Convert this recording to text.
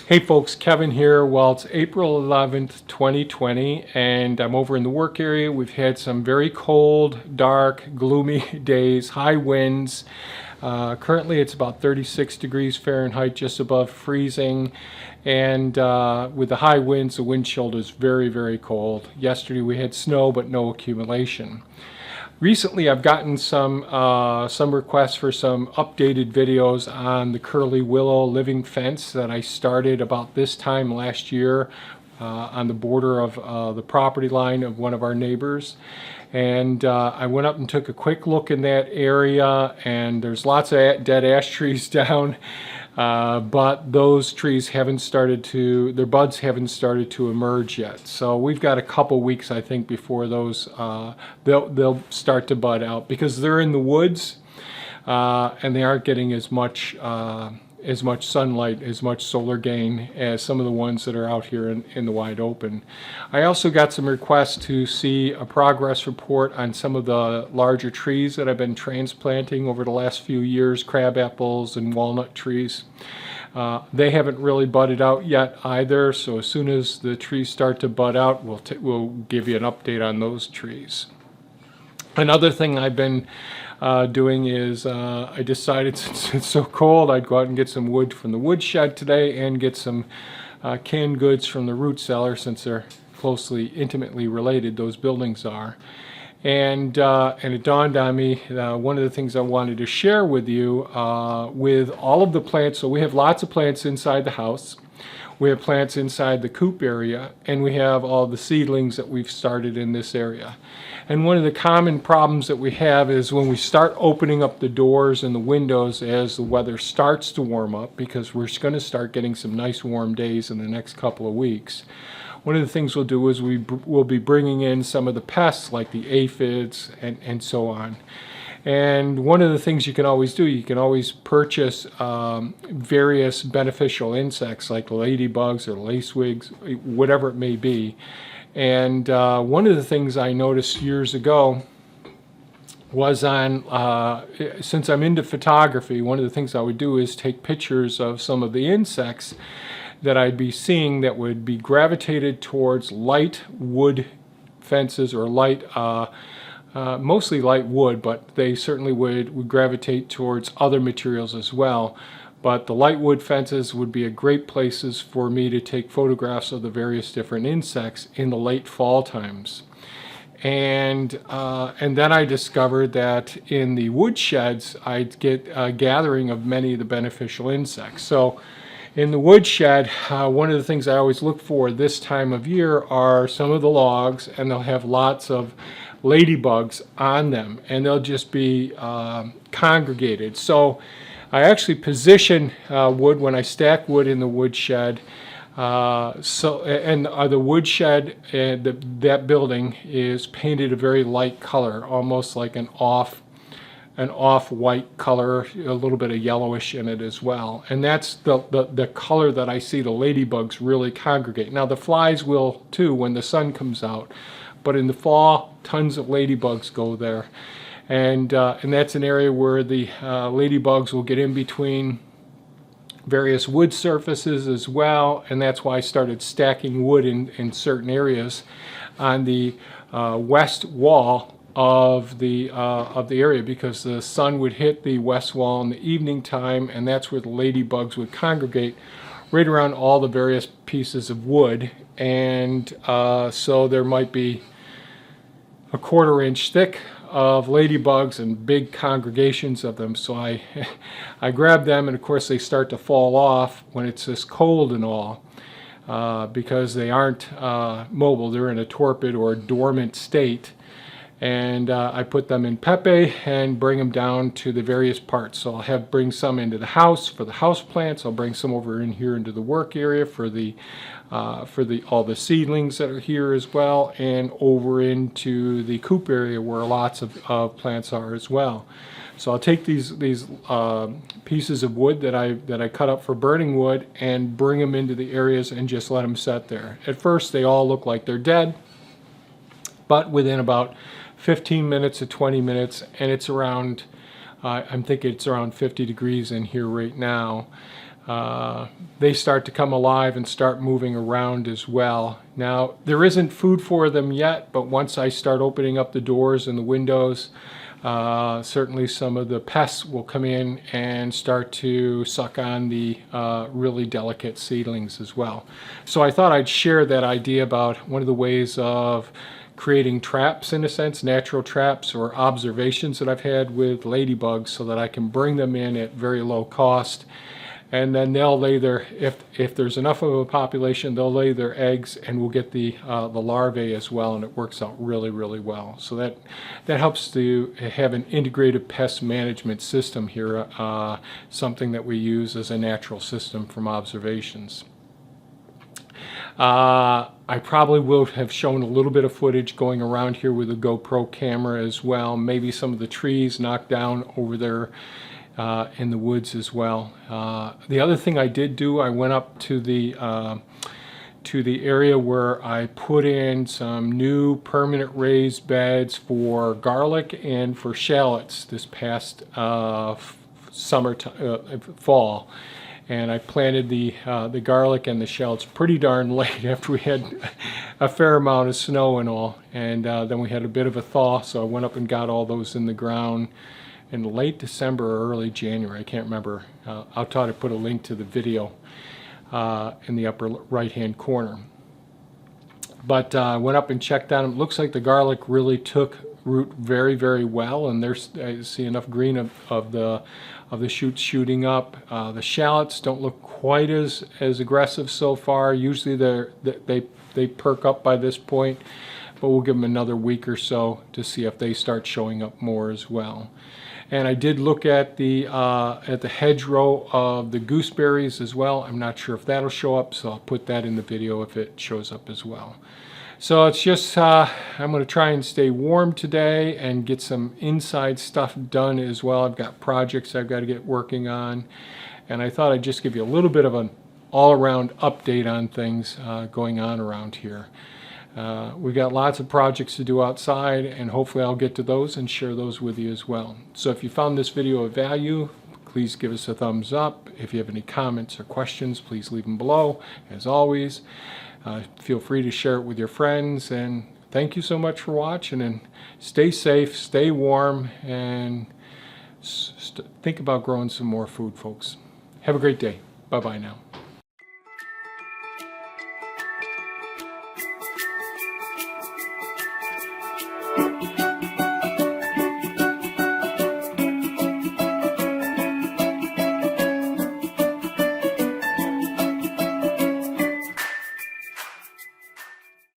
Hey folks, Kevin here. Well, it's April 11th, 2020, and I'm over in the work area. We've had some very cold, dark, gloomy days, high winds. Currently it's about 36 degrees Fahrenheit, just above freezing. And with the high winds, the wind chill is very, very cold. Yesterday we had snow, but no accumulation. Recently, I've gotten some requests for some updated videos on the curly willow living fence that I started about this time last year on the border of the property line of one of our neighbors. And I went up and took a quick look in that area, and there's lots of dead ash trees down. But those trees haven't started to, their buds haven't started to emerge yet. So we've got a couple weeks, I think, before those, they'll start to bud out because they're in the woods and they aren't getting as much sunlight, as much solar gain as some of the ones that are out here in the wide open. I also got some requests to see a progress report on some of the larger trees that I've been transplanting over the last few years, crab apples and walnut trees. They haven't really budded out yet either, so as soon as the trees start to bud out, we'll give you an update on those trees. Another thing I've been doing is I decided, since it's so cold, I'd go out and get some wood from the woodshed today and get some canned goods from the root cellar, since they're closely, intimately related, those buildings are. And it dawned on me, one of the things I wanted to share with you with all of the plants. So we have lots of plants inside the house. We have plants inside the coop area, and we have all the seedlings that we've started in this area. And one of the common problems that we have is when we start opening up the doors and the windows as the weather starts to warm up, because we're going to start getting some nice warm days in the next couple of weeks. One of the things we'll do is we'll be bringing in some of the pests like the aphids and so on. And one of the things you can always do, you can always purchase various beneficial insects like ladybugs or lacewings, whatever it may be. And one of the things I noticed years ago was since I'm into photography, one of the things I would do is take pictures of some of the insects that I'd be seeing that would be gravitated towards light wood fences or light mostly light wood, but they certainly would gravitate towards other materials as well. But the light wood fences would be a great places for me to take photographs of the various different insects in the late fall times. And then I discovered that in the woodsheds I'd get a gathering of many of the beneficial insects. So in the woodshed, one of the things I always look for this time of year are some of the logs, and they'll have lots of ladybugs on them, and they'll just be congregated. So I actually position wood when I stack wood in the woodshed. The woodshed, that building is painted a very light color, almost like an off-white color, a little bit of yellowish in it as well. And that's the color that I see the ladybugs really congregate. Now the flies will too when the sun comes out, but in the fall, tons of ladybugs go there. And that's an area where the ladybugs will get in between various wood surfaces as well, and that's why I started stacking wood in certain areas on the west wall of the area, because the sun would hit the west wall in the evening time, and that's where the ladybugs would congregate, right around all the various pieces of wood. And so there might be a 1/4 inch thick of ladybugs and big congregations of them. So I grab them, and of course they start to fall off when it's this cold and all, because they aren't mobile. They're in a torpid or dormant state. And I put them in Pepe and bring them down to the various parts. So I'll bring some into the house for the house plants. I'll bring some over in here into the work area for all the seedlings that are here as well, and over into the coop area where lots of plants are as well. So I'll take these pieces of wood that I cut up for burning wood and bring them into the areas and just let them set there. At first they all look like they're dead, but within about 15 minutes to 20 minutes, and it's around, I'm thinking it's around 50 degrees in here right now, they start to come alive and start moving around as well. Now, there isn't food for them yet, but once I start opening up the doors and the windows, certainly some of the pests will come in and start to suck on the really delicate seedlings as well. So I thought I'd share that idea about one of the ways of creating traps, in a sense, natural traps or observations that I've had with ladybugs, so that I can bring them in at very low cost. And then they'll lay their, if there's enough of a population, they'll lay their eggs, and we'll get the larvae as well, and it works out really, really well. So that helps to have an integrated pest management system here, something that we use as a natural system from observations. I probably will have shown a little bit of footage going around here with a GoPro camera as well, maybe some of the trees knocked down over there in the woods as well. The other thing I did do, I went up to the area where I put in some new permanent raised beds for garlic and for shallots this past fall. And I planted the garlic and the shallots pretty darn late after we had a fair amount of snow and all. And then we had a bit of a thaw, so I went up and got all those in the ground in late December or early January. I can't remember. I'll try to put a link to the video in the upper right-hand corner. But I went up and checked on them. It looks like the garlic really took root very, very well, and there's, I see enough green of the shoots shooting up. The shallots don't look quite as aggressive so far. Usually they perk up by this point, but we'll give them another week or so to see if they start showing up more as well. And I did look at the hedgerow of the gooseberries as well. I'm not sure if that'll show up, so I'll put that in the video if it shows up as well. So it's just, I'm going to try and stay warm today and get some inside stuff done as well. I've got projects I've got to get working on. And I thought I'd just give you a little bit of an all-around update on things going on around here. We've got lots of projects to do outside, and hopefully I'll get to those and share those with you as well. So if you found this video of value, please give us a thumbs up. If you have any comments or questions, please leave them below. As always, feel free to share it with your friends, and thank you so much for watching, and stay safe, stay warm, and think about growing some more food, folks. Have a great day. Bye-bye now.